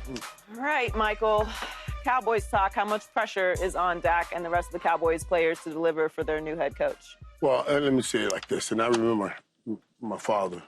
All right, Michael. Cowboys talk. How much pressure is on Dak and the rest of the Cowboys players to deliver for their new head coach? Well, let me say it like this. And I remember my father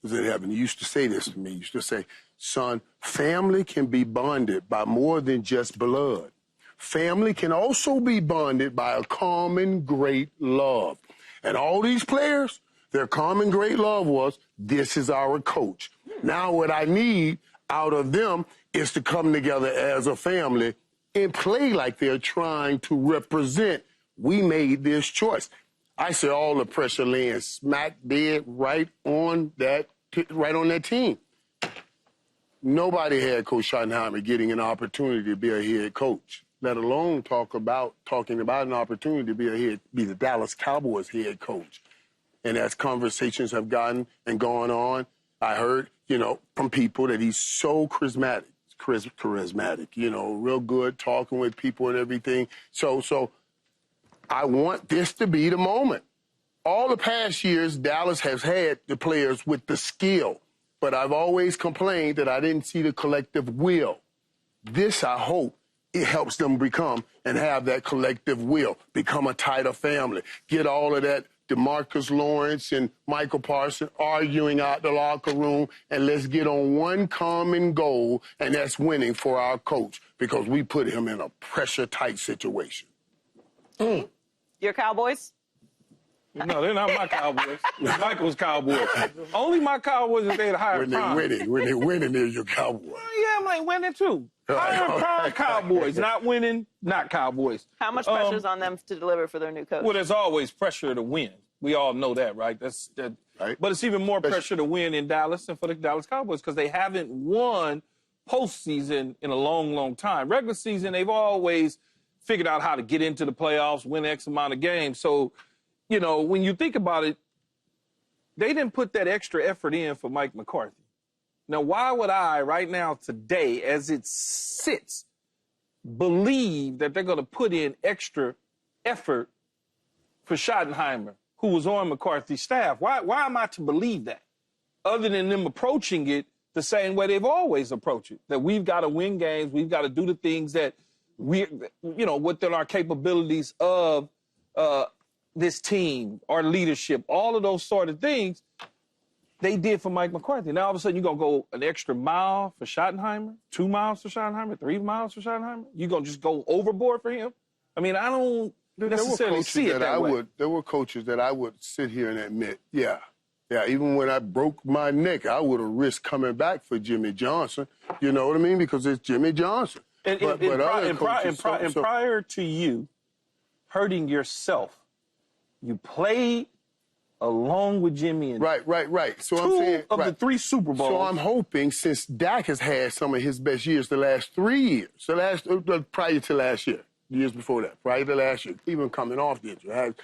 was in heaven. He used to say this to me. He used to say, son, family can be bonded by more than just blood. Family can also be bonded by a common great love. And all these players, their common great love was, this is our coach. Now what I need out of them is to come together as a family and play like they're trying to represent, we made this choice. I say all the pressure laying smack dead right on that team. Nobody had Coach Schottenheimer getting an opportunity to be a head coach, let alone talking about an opportunity to be the Dallas Cowboys head coach. And as conversations have gone on, I heard, from people that he's so charismatic, real good talking with people and everything. So I want this to be the moment. All the past years, Dallas has had the players with the skill, but I've always complained that I didn't see the collective will. This, I hope, it helps them become and have that collective will, become a tighter family, get all of that DeMarcus Lawrence and Michael Parsons arguing out the locker room, and let's get on one common goal, and that's winning for our coach, because we put him in a pressure-tight situation. Your Cowboys? No, they're not my Cowboys. Michael's Cowboys. Only my Cowboys is they the higher prime. When they're winning, they're your Cowboys. Yeah, I'm like winning too. Higher prime Cowboys, not winning, not Cowboys. How much pressure is on them to deliver for their new coach? Well, there's always pressure to win. We all know that, right? Right. But it's even more pressure to win in Dallas and for the Dallas Cowboys because they haven't won postseason in a long, long time. Regular season, they've always figured out how to get into the playoffs, win X amount of games. So, when you think about it, they didn't put that extra effort in for Mike McCarthy. Now, why would I, right now, today, as it sits, believe that they're going to put in extra effort for Schottenheimer, who was on McCarthy's staff? Why am I to believe that? Other than them approaching it the same way they've always approached it, that we've got to win games, we've got to do the things that within our capabilities of this team, our leadership, all of those sort of things, they did for Mike McCarthy. Now, all of a sudden, you're going to go an extra mile for Schottenheimer, 2 miles for Schottenheimer, 3 miles for Schottenheimer? You're going to just go overboard for him? I mean, I don't necessarily see it that way. There were coaches that I would sit here and admit, yeah, even when I broke my neck, I would have risked coming back for Jimmy Johnson. You know what I mean? Because it's Jimmy Johnson. And prior to you hurting yourself, you played along with Jimmy in right. So I'm saying, the 3 Super Bowls. So I'm hoping, since Dak has had some of his best years the last 3 years, prior to last year, years before that, prior to last year, even coming off the injury,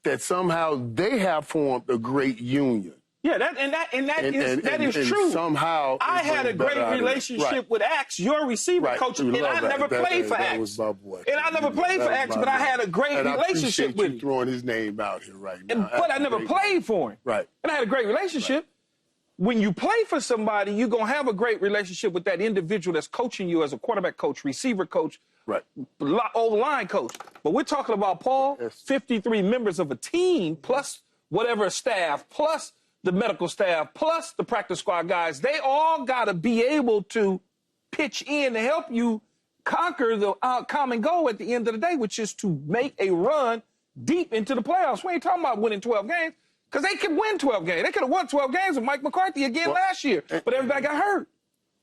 that somehow they have formed a great union. Yeah, that is true. Somehow I had a great relationship with Axe, your receiver coach, and I never played for Axe. That was my boy. And I never played for Axe, but I had a great relationship with him. You throwing his name out here right now. But I never played for him. Right. And I had a great relationship. Right. When you play for somebody, you're going to have a great relationship with that individual that's coaching you as a quarterback coach, receiver coach, O-line coach. But we're talking about, Paul, 53 members of a team, plus whatever staff, plus the medical staff, plus the practice squad guys. They all got to be able to pitch in to help you conquer the common goal at the end of the day, which is to make a run deep into the playoffs. We ain't talking about winning 12 games, because they could win 12 games. They could have won 12 games with Mike McCarthy again last year, but everybody got hurt.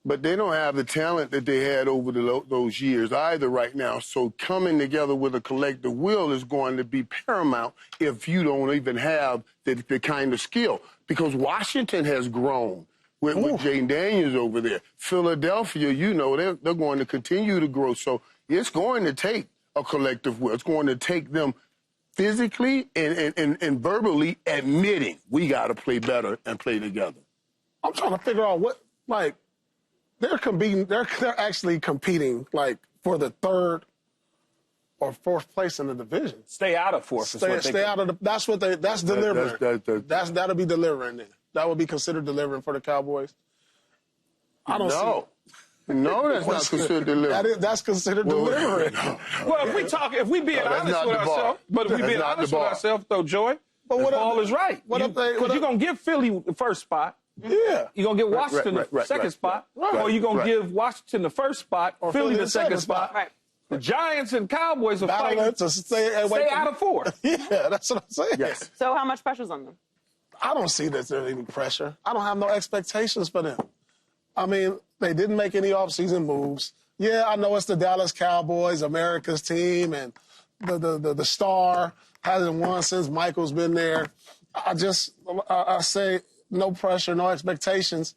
But they don't have the talent that they had over those years either right now. So coming together with a collective will is going to be paramount if you don't even have the kind of skill. Because Washington has grown with Jaden Daniels over there. Philadelphia, they're going to continue to grow. So it's going to take a collective will. It's going to take them physically and verbally admitting we got to play better and play together. I'm trying to figure out they're actually competing for the 3rd or 4th place in the division. Stay out of 4th. Stay out of that's delivering. That'll be delivering then. That would be considered delivering for the Cowboys. I don't see it. No, that's not considered delivering. That's considered delivering. Well, if we being honest with ourselves, but if we being honest with ourselves, though, Joy, Paul is right. Because you're going to give Philly the first spot. Yeah. You're going to give Washington the second spot. Or you're going to give Washington the first spot, Philly the second spot. Right. The Giants and Cowboys are fighting to stay out of 4. Yeah, that's what I'm saying. Yes. So how much pressure's on them? I don't see that there's any pressure. I don't have no expectations for them. I mean, they didn't make any offseason moves. Yeah, I know it's the Dallas Cowboys, America's team, and the star hasn't won since Michael's been there. I say no pressure, no expectations.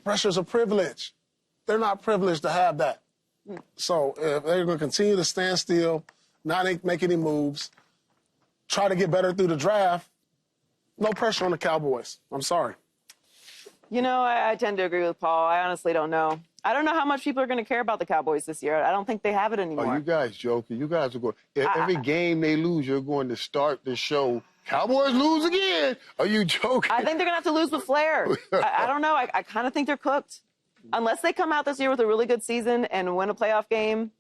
Pressure's a privilege. They're not privileged to have that. So if they're going to continue to stand still, not make any moves, try to get better through the draft, no pressure on the Cowboys. I'm sorry. You know, I tend to agree with Paul. I honestly don't know. I don't know how much people are going to care about the Cowboys this year. I don't think they have it anymore. Oh, you guys joking. You guys are going. Every game they lose, you're going to start the show. Cowboys lose again. Are you joking? I think they're going to have to lose with flair. I don't know. I kind of think they're cooked. Unless they come out this year with a really good season and win a playoff game.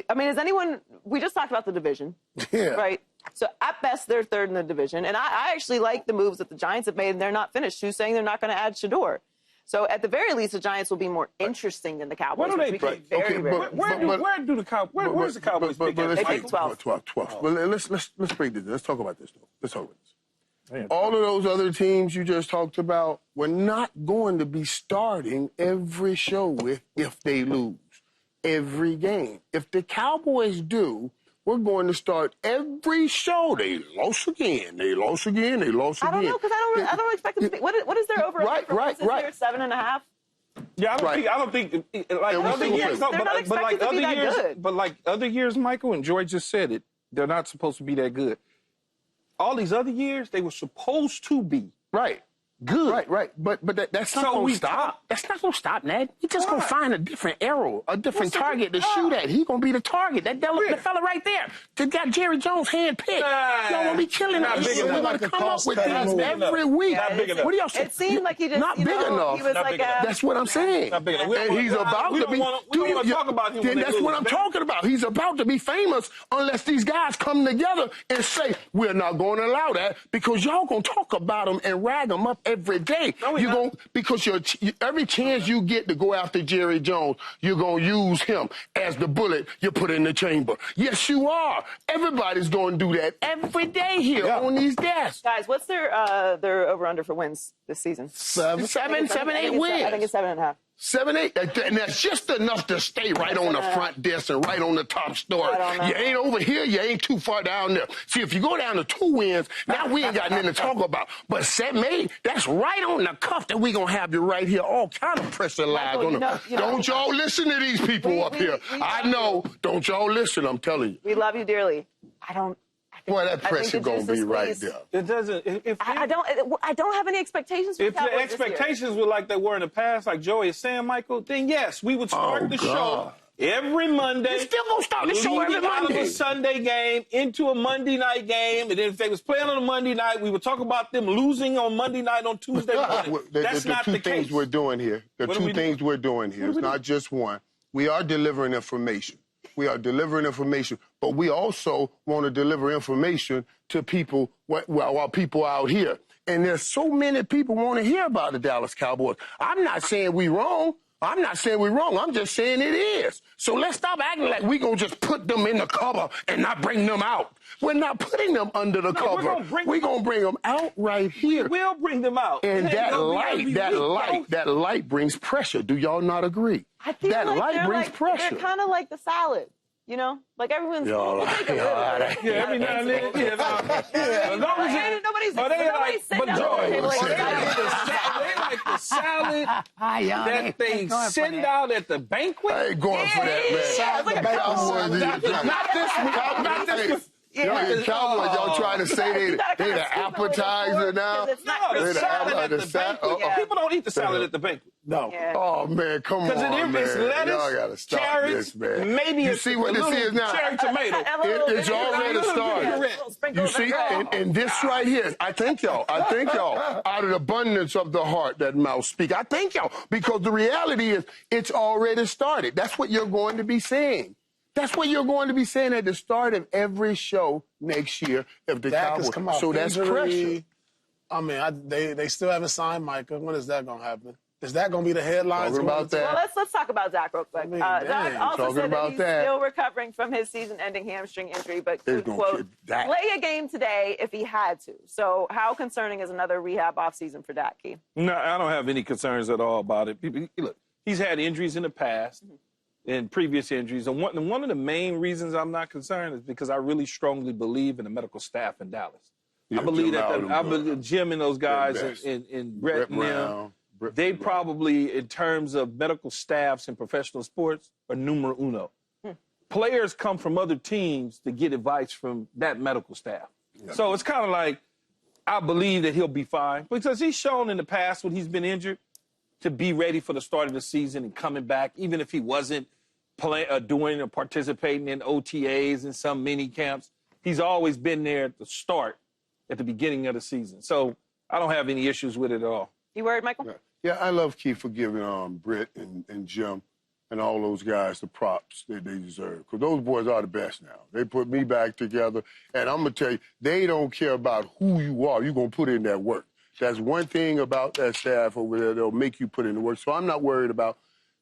I mean, is anyone – we just talked about the division, right? So, at best, they're third in the division. And I actually like the moves that the Giants have made, and they're not finished. Who's saying they're not going to add Shedeur? So, at the very least, the Giants will be more interesting than the Cowboys. Where do they pick? Where's the Cowboys pick? They pick 12. 12. Well, let's break this. Let's talk about this, though. Let's talk about this. All of those other teams you just talked about, we're not going to be starting every show with if they lose every game. If the Cowboys do, we're going to start every show. They lost again. They lost again. They lost again. I don't know, because I don't expect them to be. What is their over? Right. 7.5. Yeah, I don't think like other years. No, but like other years. Good. But like other years, Michael and Joy just said it. They're not supposed to be that good. All these other years, they were supposed to be good. Right. But that's not going to stop. That's not going to stop, Ned. He's just going to find a different arrow, a different target to shoot at. He's going to be the target. That the fella right there. That got Jerry Jones hand-picked. Y'all going to be killing him. We're going to come up with things every week. What do y'all say? It seemed like he just, not big enough. He was like that's what I'm saying. Not big enough. And he's about to be. We don't want to talk about him. That's what I'm talking about. He's about to be famous unless these guys come together and say, we're not going to allow that because y'all going to talk about him and rag him up every day. Because every chance you get to go after Jerry Jones, you're going to use him as the bullet you put in the chamber. Yes, you are. Everybody's going to do that every day here on these desks. Guys, what's their over-under for wins this season? 7, 8 wins. I think it's 7.5. 7, 8, and that's just enough to stay right on the front desk and right on the top story. You ain't over here, you ain't too far down there. See, if you go down to 2 wins, now we ain't got nothing to talk about. But 7, 8, that's right on the cuff that we gonna have you right here. All kind of pressure lies on them. Don't y'all listen to these people up here. I know. Don't y'all listen, I'm telling you. We love you dearly. Boy, that pressure gonna be right there. It doesn't. I don't have any expectations for if the expectations were like they were in the past, like Joey is saying, Michael, then yes, we would start the show every Monday. You're still gonna start the show every Monday. Out of a Sunday game into a Monday night game, and then if they was playing on a Monday night, we would talk about them losing on Monday night on Tuesday morning. That's not the case. The two things we're doing here. It's not just one. We are delivering information. We are delivering information, but we also want to deliver information to people while people out here. And there's so many people want to hear about the Dallas Cowboys. I'm not saying we're wrong. I'm just saying it is. So let's stop acting like we're going to just put them in the cover and not bring them out. We're not putting them under the cover. We're going to bring them out right here. We'll bring them out. And that light brings pressure. Do y'all not agree? I feel that like light brings pressure. They're kind of like the salad. You know, like everyone's. Every now and then. Nobody's sitting down at the table they like the salad that they send out at the banquet. I ain't going for that, man. Not this week. Yeah. The Cowboys, y'all trying to say they the appetizer now? No, the salad at the banquet. People don't eat the salad at the banquet. No. Yeah. Oh, man, come on, man. Because it's lettuce, Y'all got to stop carrots, this, man. maybe you see what this is now? cherry tomato. It's already started. You see, and this right here, I thank y'all, out of the abundance of the heart that mouth speak. I thank y'all, because the reality is it's already started. That's what you're going to be saying. That's what you're going to be saying at the start of every show next year if the Cowboys. So that's pressure. I mean, they still haven't signed Micah. When is that going to happen? Is that going to be the headlines? Talking about that. Well, let's talk about Dak real quick. Dak also said that he's still recovering from his season-ending hamstring injury, but could, quote, play a game today if he had to. So how concerning is another rehab offseason for Dak, Key? No, I don't have any concerns at all about it. Look, he's had injuries in the past, and previous injuries, and one of the main reasons I'm not concerned is because I really strongly believe in the medical staff in Dallas. Yeah, I believe Jim and those guys and Brett and them. They probably, in terms of medical staffs in professional sports, are numero uno. Players come from other teams to get advice from that medical staff. Yeah. So it's kind of like, I believe that he'll be fine, because he's shown in the past when he's been injured to be ready for the start of the season and coming back, even if he wasn't doing or participating in OTAs and some mini camps. He's always been there at the start, at the beginning of the season. So I don't have any issues with it at all. You worried, Michael? Yeah, I love Keith for giving Britt and Jim and all those guys the props that they deserve, because those boys are the best now. They put me back together, and I'm going to tell you, they don't care about who you are. You're going to put in that work. That's one thing about that staff over there. They'll make you put in the work. So I'm not worried about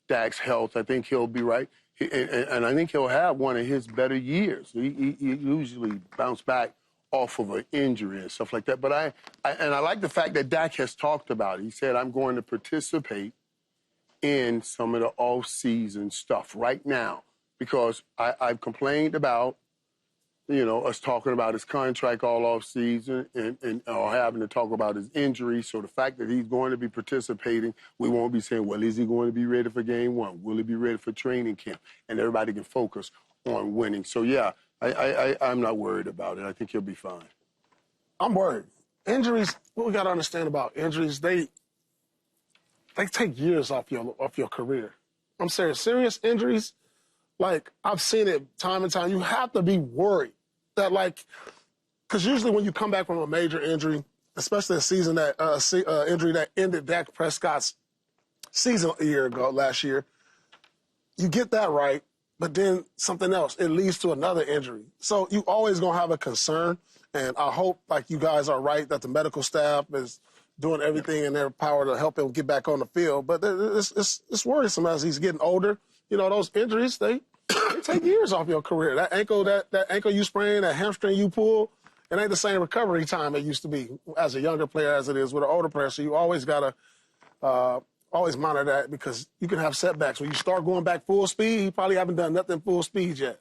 Dak's health. I think he'll be right, and I think he'll have one of his better years. He usually bounce back off of an injury and stuff like that. But I like the fact that Dak has talked about it. He said, I'm going to participate in some of the off-season stuff right now, because I've complained about, us talking about his contract all off-season and having to talk about his injury. So the fact that he's going to be participating, we won't be saying, well, is he going to be ready for game one? Will he be ready for training camp? And everybody can focus on winning. So, yeah, I'm not worried about it. I think he'll be fine. I'm worried. Injuries, what we got to understand about injuries, they take years off your career. I'm serious. Serious injuries, like, I've seen it time and time. You have to be worried that, like, because usually when you come back from a major injury, especially a season injury that ended Dak Prescott's season last year, you get that right. But then something else, it leads to another injury. So you always going to have a concern. And I hope, like, you guys are right, that the medical staff is doing everything in their power to help him get back on the field. But it's worrisome as he's getting older. Those injuries, they take years off your career. That ankle you sprain, that hamstring you pull, it ain't the same recovery time it used to be as a younger player as it is with an older player. So you always got to always monitor that, because you can have setbacks. When you start going back full speed, you probably haven't done nothing full speed yet.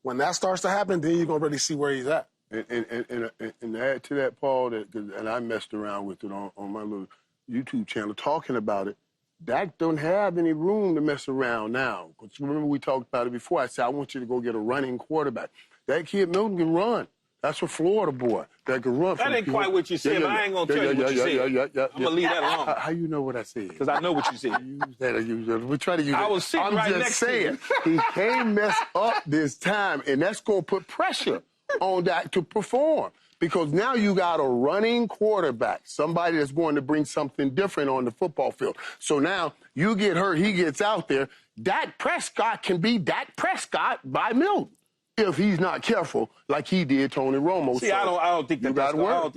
When that starts to happen, then you're going to really see where he's at. And to add to that, Paul, and I messed around with it on my little YouTube channel talking about it, Dak don't have any room to mess around now. Because remember we talked about it before. I said, I want you to go get a running quarterback. That kid Milton can run. That's a Florida boy that can run. That ain't quite what you said, but I ain't going to tell you what you said. I'm going to leave that alone. How you know what I said? Because I know what you said. We try to use it. I was sitting right next to you. He can't mess up this time, and that's going to put pressure on Dak to perform. Because now you got a running quarterback, somebody that's going to bring something different on the football field. So now you get hurt, he gets out there. Dak Prescott can be Dak Prescott by Milton if he's not careful, like he did Tony Romo. See, I don't think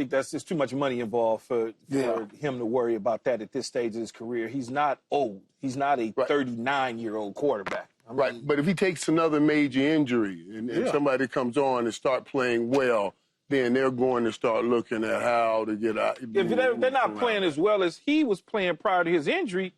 that's there's too much money involved for him to worry about that at this stage of his career. He's not old. He's not a 39-year-old quarterback. Right, but if he takes another major injury and somebody comes on and start playing well, then they're going to start looking at how to get out. If they're not playing as well as he was playing prior to his injury,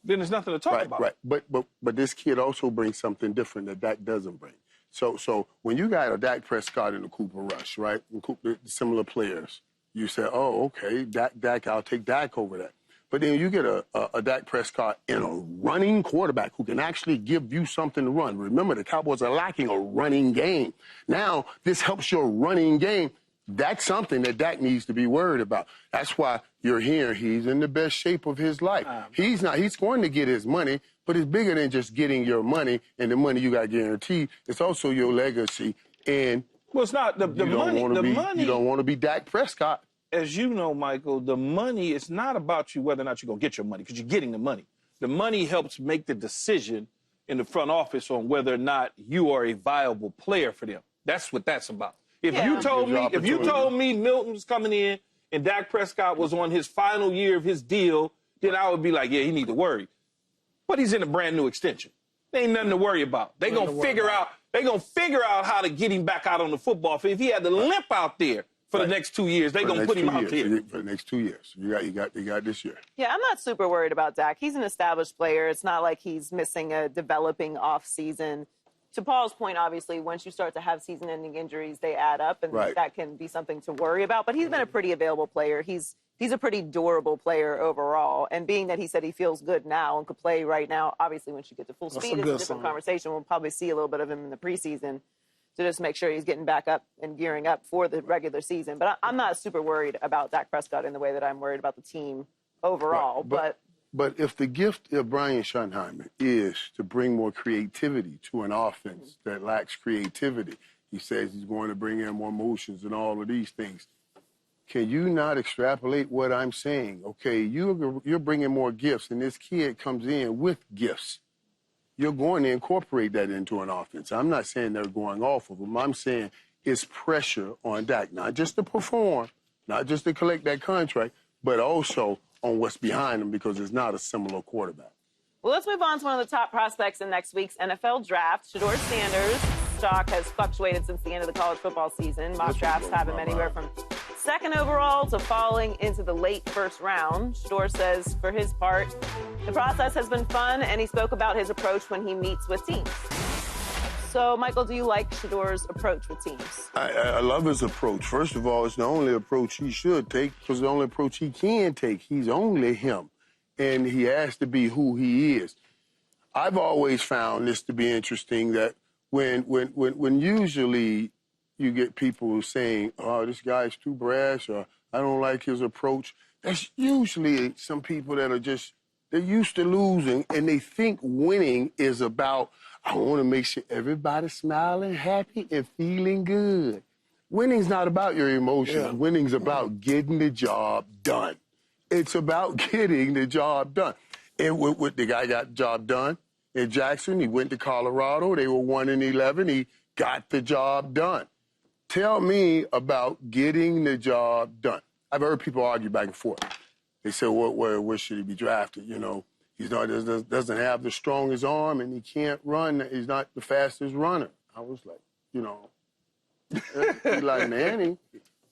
then there's nothing to talk about. Right, but this kid also brings something different that Dak doesn't bring. So when you got a Dak Prescott and a Cooper Rush, right, and similar players, you say, oh, okay, Dak, I'll take Dak over that. But then you get a Dak Prescott and a running quarterback who can actually give you something to run. Remember, the Cowboys are lacking a running game. Now, this helps your running game. That's something that Dak needs to be worried about. That's why you're here. He's in the best shape of his life. He's going to get his money, but it's bigger than just getting your money and the money you got guaranteed. It's also your legacy. And well, it's not the money. You don't want to be Dak Prescott. As you know, Michael, the money is not about you whether or not you're going to get your money, because you're getting the money. The money helps make the decision in the front office on whether or not you are a viable player for them. That's what that's about. If you told me Milton was coming in and Dak Prescott was on his final year of his deal, then I would be like, yeah, he need to worry. But he's in a brand new extension. There ain't nothing to worry about. They're going to figure out how to get him back out on the football field. If he had to limp out there for the next 2 years, they're going to put him out there. For the next 2 years. You got this year. Yeah, I'm not super worried about Dak. He's an established player. It's not like he's missing a developing off season. To Paul's point, obviously, once you start to have season-ending injuries, they add up, and that can be something to worry about. But he's been a pretty available player. He's a pretty durable player overall. And being that he said he feels good now and could play right now, obviously, once you get to full speed, it's a different conversation. We'll probably see a little bit of him in the preseason to just make sure he's getting back up and gearing up for the regular season. But I'm not super worried about Dak Prescott in the way that I'm worried about the team overall. But if the gift of Brian Schottenheimer is to bring more creativity to an offense that lacks creativity, he says he's going to bring in more motions and all of these things. Can you not extrapolate what I'm saying? Okay, you're bringing more gifts, and this kid comes in with gifts. You're going to incorporate that into an offense. I'm not saying they're going off of him. I'm saying it's pressure on Dak, not just to perform, not just to collect that contract, but also on what's behind him, because it's not a similar quarterback. Well, let's move on to one of the top prospects in next week's NFL draft. Shedeur Sanders' stock has fluctuated since the end of the college football season. Mock drafts have him anywhere from second overall to falling into the late first round. Shedeur says, for his part, the process has been fun, and he spoke about his approach when he meets with teams. So, Michael, do you like Shedeur's approach with teams? I love his approach. First of all, it's the only approach he should take, because the only approach he can take. He's only him, and he has to be who he is. I've always found this to be interesting, that when usually you get people saying, oh, this guy's too brash, or I don't like his approach, that's usually some people that are just, they're used to losing, and they think winning is about, I want to make sure everybody's smiling, happy, and feeling good. Winning's not about your emotions. Yeah. Winning's about getting the job done. It's about getting the job done. And the guy got the job done in Jackson. He went to Colorado. They were 1-11. He got the job done. Tell me about getting the job done. I've heard people argue back and forth. They say, where should he be drafted? You know, he doesn't have the strongest arm, and he can't run. He's not the fastest runner. I was like, you know, Eli Manning,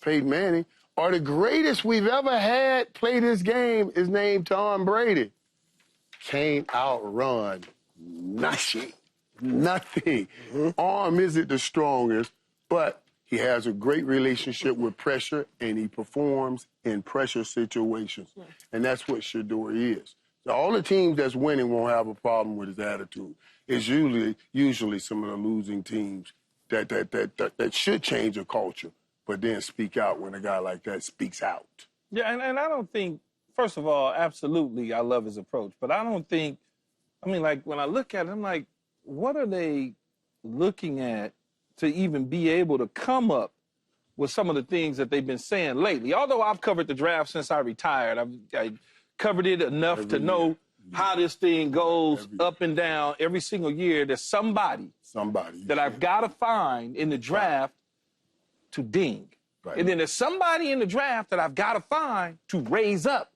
Peyton Manning, or the greatest we've ever had play this game is named Tom Brady. Can't outrun nothing. Nothing. Arm isn't the strongest, but he has a great relationship with pressure, and he performs in pressure situations. And that's what Shedeur is. So all the teams that's winning won't have a problem with his attitude. It's usually some of the losing teams that should change a culture, but then speak out when a guy like that speaks out. Yeah, and I don't think, first of all, absolutely, I love his approach. But I don't think, I mean, like, when I look at it, I'm like, what are they looking at to even be able to come up with some of the things that they've been saying lately? Although I've covered the draft since I retired, I covered it enough to know how this thing goes up and down every single year. There's somebody that I've got to find in the draft to ding. Right. And then there's somebody in the draft that I've got to find to raise up,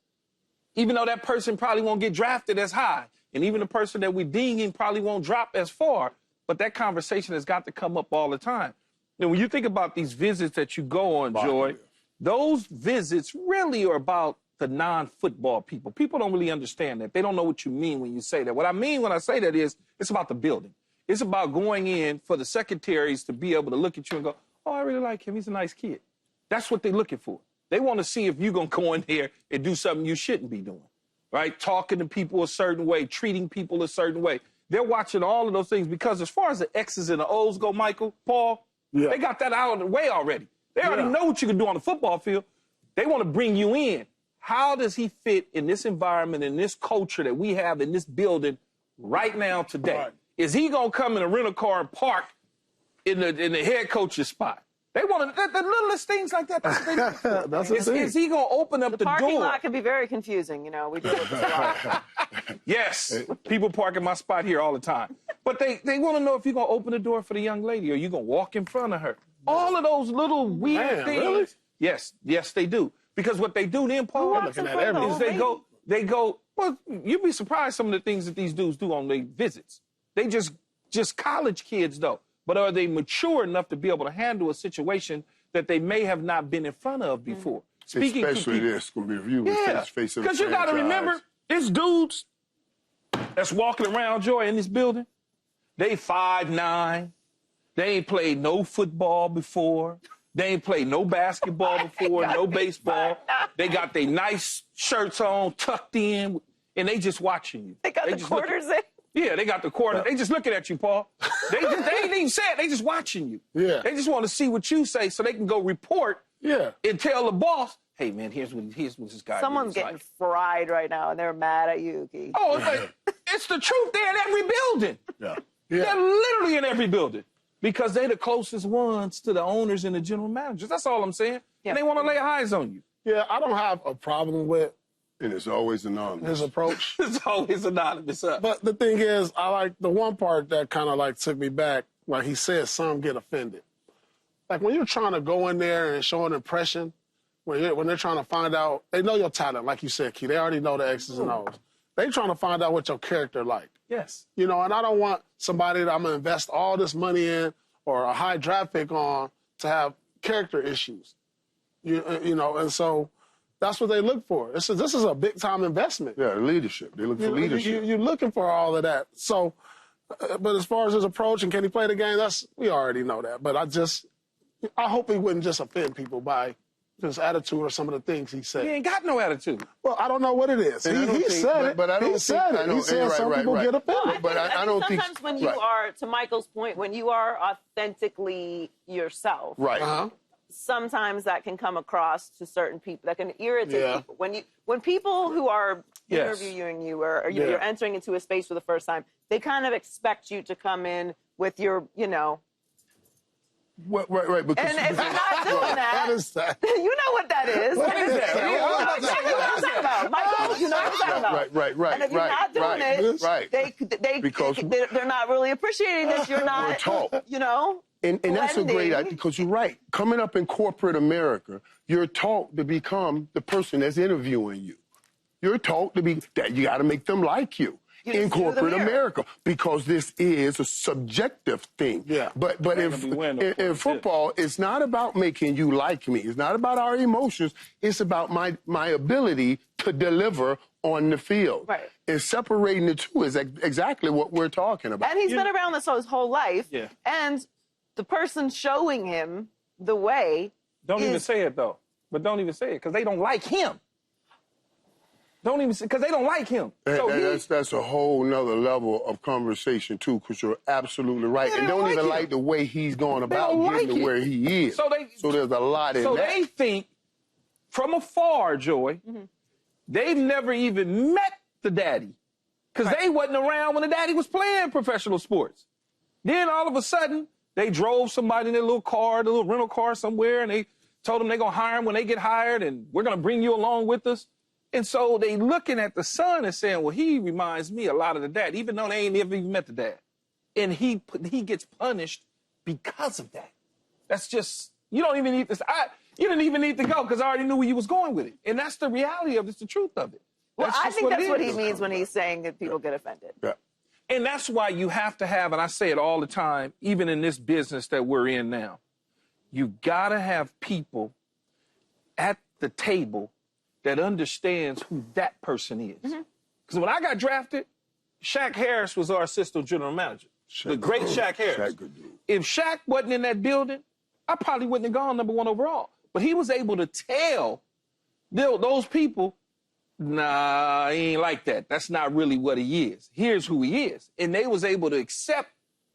even though that person probably won't get drafted as high. And even the person that we're dinging probably won't drop as far. But that conversation has got to come up all the time. And when you think about these visits that you go on, Joy, those visits really are about the non-football people. People don't really understand that. They don't know what you mean when you say that. What I mean when I say that is it's about the building. It's about going in for the secretaries to be able to look at you and go, oh, I really like him. He's a nice kid. That's what they're looking for. They want to see if you're going to go in there and do something you shouldn't be doing. right? Talking to people a certain way, treating people a certain way. They're watching all of those things because as far as the X's and the O's go, Michael, Paul, they got that out of the way already. They already know what you can do on the football field. They want to bring you in. How does he fit in this environment, in this culture that we have in this building right now today? Right. Is he going to come in a rental car and park in the head coach's spot? They want to, the littlest things like that. That's what they do. That's the thing. Is he going to open up the door? The parking lot can be very confusing, you know. We do it Yes, people park in my spot here all the time. But they want to know if you're going to open the door for the young lady or you're going to walk in front of her. All of those little weird things. Really? Yes, they do. Because what they do then, Paul, is they go, well, you'd be surprised some of the things that these dudes do on their visits. They just college kids, though. But are they mature enough to be able to handle a situation that they may have not been in front of before? Speaking especially this going to be a view face of the because you got to remember, it's dudes that's walking around, Joy, in this building. They 5'9". They ain't played no football before. They ain't played no basketball before, no baseball. They got their nice shirts on, tucked in, and they just watching you. They got the quarters in. Yeah, they got the quarters. They just looking at you, Paul. They ain't even said. They just watching you. Yeah. They just want to see what you say so they can go report and tell the boss, hey, man, here's what this guy Someone's getting fried right now, and they're mad at you, Key. Oh, it's the truth. They're in every building. They're literally in every building. Because they're the closest ones to the owners and the general managers. That's all I'm saying. And they want to lay eyes on you. Yeah, I don't have a problem with and it's always anonymous. His approach. It's always anonymous. But the thing is, I like the one part that kind of like took me back, like he said, some get offended. Like when you're trying to go in there and show an impression, when they're trying to find out, they know your talent, like you said, Key. They already know the X's and O's. They trying to find out what your character like. Yes. You know, and I don't want somebody that I'm going to invest all this money in or a high draft pick on to have character issues. You know, and so that's what they look for. This is a big-time investment. Yeah, leadership. They look for leadership. You're looking for all of that. So, but as far as his approach and can he play the game, we already know that. But I hope he wouldn't just offend people by his attitude or some of the things he said. He ain't got no attitude. Well, I don't know what it is. He said it. But I don't he said it. He said some people get offended. But I don't think sometimes when you are, to Michael's point, when you are authentically yourself, sometimes that can come across to certain people. That can irritate people. When people who are interviewing you or you're entering into a space for the first time, they kind of expect you to come in with your, you know. Right. Because and if you're not doing that, you know what that is. What is that? You know what I'm talking about. Michael, you know what I'm talking about. Right. And if you're not doing it, because they're not really appreciating this. You're not, you know. And that's a great idea, because you're right. Coming up in corporate America, you're taught to become the person that's interviewing you. You're taught to be that you got to make them like you. In corporate America, because this is a subjective thing. Yeah. But in football, it's not about making you like me. It's not about our emotions. It's about my ability to deliver on the field. Right. And separating the two is exactly what we're talking about. And he's been around this his whole life. Yeah. And the person showing him the way. Don't even say it, though. But don't even say it, because they don't like him. Don't even say, because they don't like him. That's a whole nother level of conversation, too, because you're absolutely right. And don't even like the way he's going about getting to where he is. So there's a lot in that. So they think, from afar, Joy, they've never even met the daddy, because they wasn't around when the daddy was playing professional sports. Then all of a sudden, they drove somebody in their little car, the little rental car somewhere, and they told them they're going to hire him when they get hired, and we're going to bring you along with us. And so they looking at the son and saying, well, he reminds me a lot of the dad, even though they ain't never even met the dad. And he gets punished because of that. That's just, you don't even need this. You didn't even need to go, because I already knew where you was going with it. And that's the reality of it. It's the truth of it. Well, I think that's what he means when he's saying that people get offended. Yeah. And that's why you have to have, and I say it all the time, even in this business that we're in now, you got to have people at the table that understands who that person is. Because when I got drafted, Shaq Harris was our assistant general manager. The great Shaq Harris. If Shaq wasn't in that building, I probably wouldn't have gone #1 overall. But he was able to tell those people, Nah, he ain't like that. That's not really what he is. Here's who he is. And they was able to accept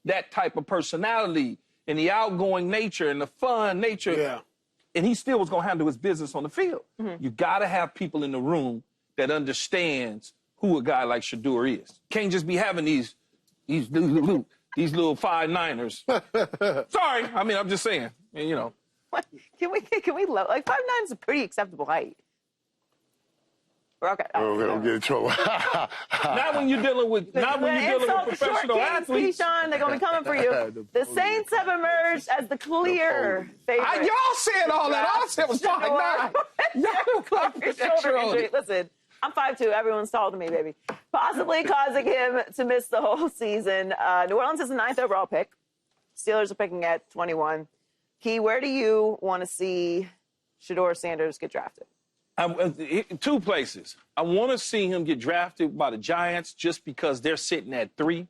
that type of personality and the outgoing nature and the fun nature. Yeah. And he still was going to handle his business on the field. You got to have people in the room that understands who a guy like Shedeur is. Can't just be having these little 5'9"ers. Sorry, I mean, I'm just saying, you know. What? Can we like 5'9" is a pretty acceptable height. Okay. Oh, we don't get in trouble. Not when you're dealing with professional athletes. Keyshawn, they're gonna be coming for you. The Saints have emerged as the clear favorite. Y'all said all that. All I said was 5'9". Listen, I'm 5'2". Everyone's taller than me, baby. Possibly causing him to miss the whole season. New Orleans is the 9th overall pick. Steelers are picking at 21. Key, where do you want to see Shedeur Sanders get drafted? 2 places. I want to see him get drafted by the Giants just because they're sitting at 3.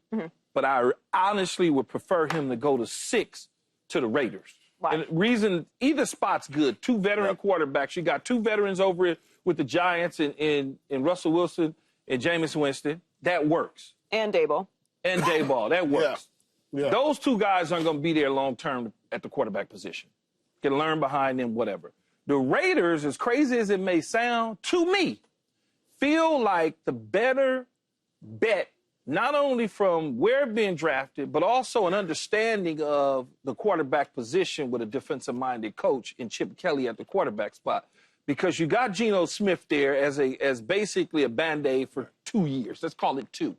But I honestly would prefer him to go to 6 to the Raiders. Why? And the reason, either spot's good. 2 veteran quarterbacks. You got 2 veterans over it with the Giants in Russell Wilson and Jameis Winston. That works. And Dayball. That works. Yeah. Those 2 guys aren't going to be there long term at the quarterback position. Can learn behind them, whatever. The Raiders, as crazy as it may sound, to me, feel like the better bet, not only from where being drafted, but also an understanding of the quarterback position with a defensive-minded coach in Chip Kelly at the quarterback spot. Because you got Geno Smith there as basically a Band-Aid for 2 years. Let's call it 2.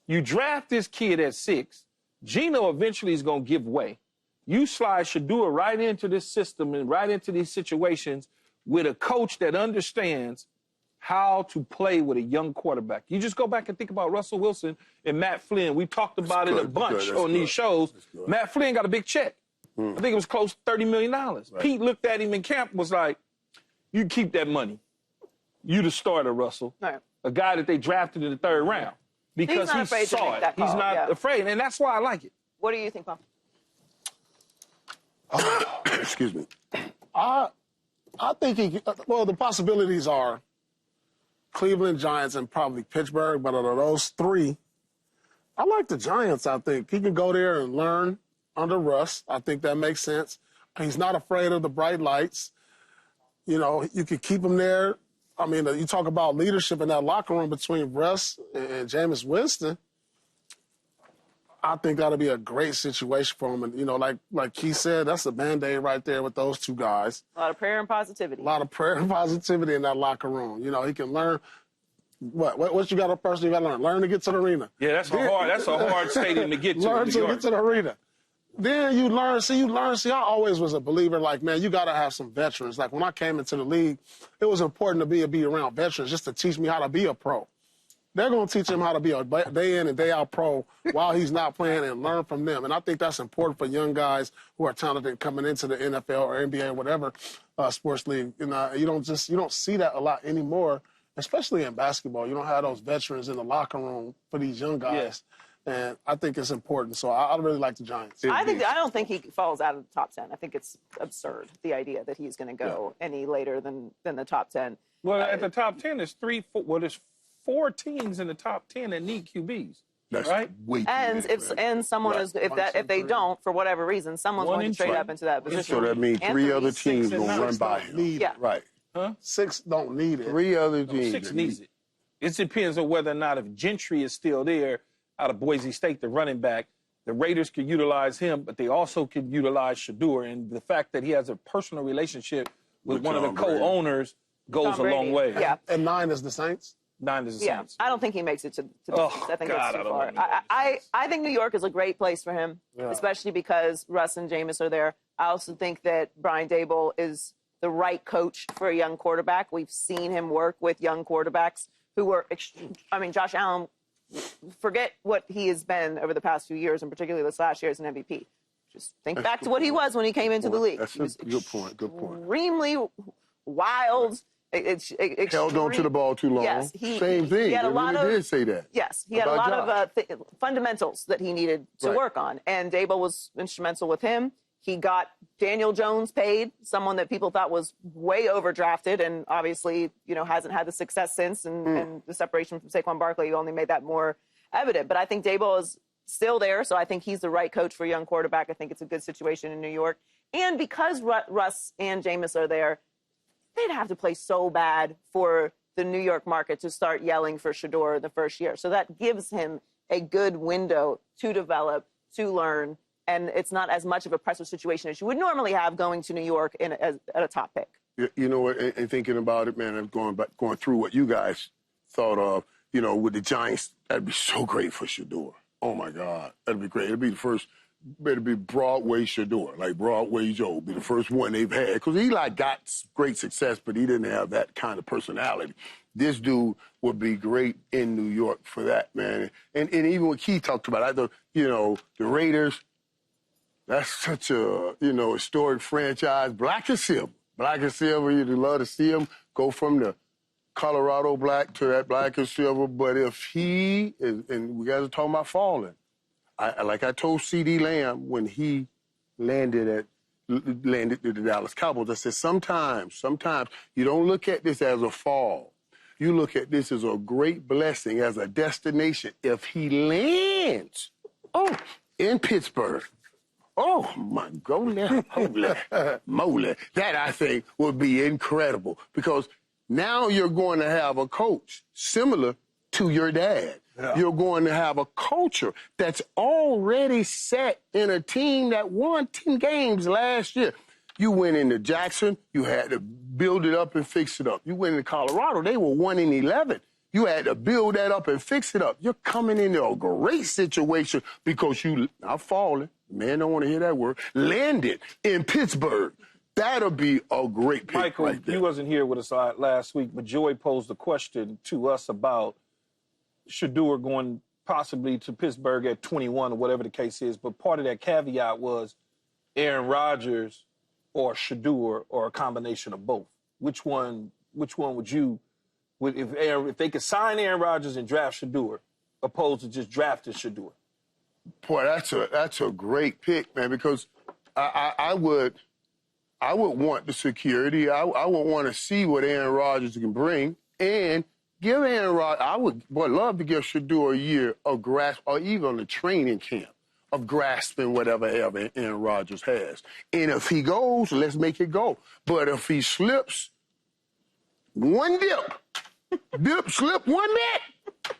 You draft this kid at 6. Geno eventually is going to give way. You slide Shedeur right into this system and right into these situations with a coach that understands how to play with a young quarterback. You just go back and think about Russell Wilson and Matt Flynn. We talked about it a bunch on these shows. Matt Flynn got a big check. I think it was close to $30 million. Right. Pete looked at him in camp and was like, you keep that money. You the starter, Russell. Right. A guy that they drafted in the 3rd round. Because he saw it. He's not afraid, and that's why I like it. What do you think, Paul? Excuse me. I think the possibilities are Cleveland, Giants, and probably Pittsburgh. But out of those 3, I like the Giants. I think he can go there and learn under Russ. I think that makes sense. He's not afraid of the bright lights. You know, you could keep him there. I mean, you talk about leadership in that locker room between Russ and Jameis Winston. I think that'll be a great situation for him. And, you know, like he said, that's a Band-Aid right there with those 2 guys. A lot of prayer and positivity. A lot of prayer and positivity in that locker room. You know, he can learn. What you got to first, you got to learn. Learn to get to the arena. Yeah, that's a hard stadium to get to. Learn to get to the arena. Then you learn. See, I always was a believer, like, man, you got to have some veterans. Like, when I came into the league, it was important to be around veterans just to teach me how to be a pro. They're going to teach him how to be a day in and day out pro while he's not playing and learn from them. And I think that's important for young guys who are talented coming into the NFL or NBA or whatever sports league. You know, you don't see that a lot anymore, especially in basketball. You don't have those veterans in the locker room for these young guys. Yeah. And I think it's important. So I really like the Giants. I don't think he falls out of the top 10. I think it's absurd, the idea that he's going to go any later than the top 10. Well, at the top 10, there's 4 teams in the top 10 that need QBs. That's right? If they don't, for whatever reason, someone's going to trade up into that position. So that means 3 other teams will run by him. Right. Huh? 6 don't need it. 3 other teams. 6 needs it. It depends on whether or not if Gentry is still there out of Boise State, the running back. The Raiders could utilize him, but they also could utilize Shedeur. And the fact that he has a personal relationship with one of the co-owners goes a long way. Yeah. And 9 is the Saints? 9 is the Saints. I don't think he makes it to the Saints. I think it's too far. I think New York is a great place for him, especially because Russ and Jameis are there. I also think that Brian Daboll is the right coach for a young quarterback. We've seen him work with young quarterbacks who were Josh Allen, forget what he has been over the past few years, and particularly this last year as an MVP. Just think back to what he was when he came into the league. That's a good point. Extremely wild. Held on to the ball too long. Yes, Same thing. He had a lot of, did say that. Yes, he had a lot of fundamentals that he needed to work on, and Daboll was instrumental with him. He got Daniel Jones paid, someone that people thought was way overdrafted and obviously, hasn't had the success since. And the separation from Saquon Barkley only made that more evident. But I think Daboll is still there, so I think he's the right coach for a young quarterback. I think it's a good situation in New York. And because Russ and Jameis are there, they'd have to play so bad for the New York market to start yelling for Shedeur the first year. So that gives him a good window to develop, to learn, and it's not as much of a pressure situation as you would normally have going to New York at a top pick. You know what, and thinking about it, man, and going through what you guys thought of, with the Giants, that'd be so great for Shedeur. Oh, my God. That'd be great. It'd be the first, it'd be Broadway Shedeur, like Broadway Joe, be the first one they've had. Because Eli got great success, but he didn't have that kind of personality. This dude would be great in New York for that, man. And even what Key talked about, I thought, the Raiders, that's such a, historic franchise. Black and silver. Black and silver, you'd love to see him go from the Colorado black to that black and silver. But if he is, and we guys are talking about falling, like I told C.D. Lamb when he landed to the Dallas Cowboys, I said, sometimes you don't look at this as a fall. You look at this as a great blessing, as a destination. If he lands, in Pittsburgh, oh, my God, holy moly. That, I think, would be incredible because now you're going to have a coach similar to your dad. Yeah. You're going to have a culture that's already set in a team that won 10 games last year. You went into Jackson, you had to build it up and fix it up. You went into Colorado, they were 1-11. You had to build that up and fix it up. You're coming into a great situation because you are falling. Man, don't want to hear that word. Landed in Pittsburgh. That'll be a great pick. Michael, right there. You wasn't here with us last week, but Joy posed a question to us about Shedeur going possibly to Pittsburgh at 21 or whatever the case is. But part of that caveat was Aaron Rodgers or Shedeur or a combination of both. Which one would you, if they could sign Aaron Rodgers and draft Shedeur, opposed to just drafting Shedeur? Boy, that's a great pick, man, because I would want the security. I would want to see what Aaron Rodgers can bring and give Aaron Rodgers. I would love to give Shedeur a year of grasp or even a training camp of grasping whatever Aaron Rodgers has. And if he goes, let's make it go. But if he slips one slip one bit,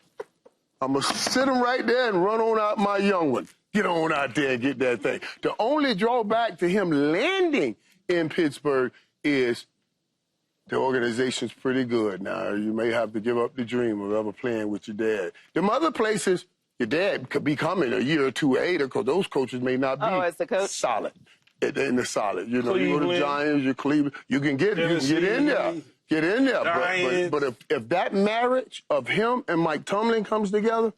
I'm going to sit him right there and run on out my young one. Get on out there and get that thing. The only drawback to him landing in Pittsburgh is the organization's pretty good. Now, you may have to give up the dream of ever playing with your dad. Them other places, your dad could be coming a year or two later because those coaches may not be as the coach? solid. In the solid. You Cleveland. go to the Giants, you Cleveland. You can get in there. Get in there. But if that marriage of him and Mike Tomlin comes together,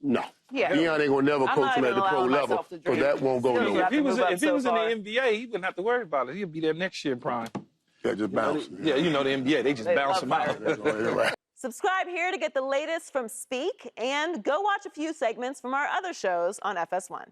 no. Yeah. Deion ain't going to never coach him at the pro level, so that won't go nowhere. If he was in the NBA, he wouldn't have to worry about it. He'll be there next year, Prime. Yeah, just bounce. The NBA, they just bounce him out. Subscribe here to get the latest from Speak, and go watch a few segments from our other shows on FS1.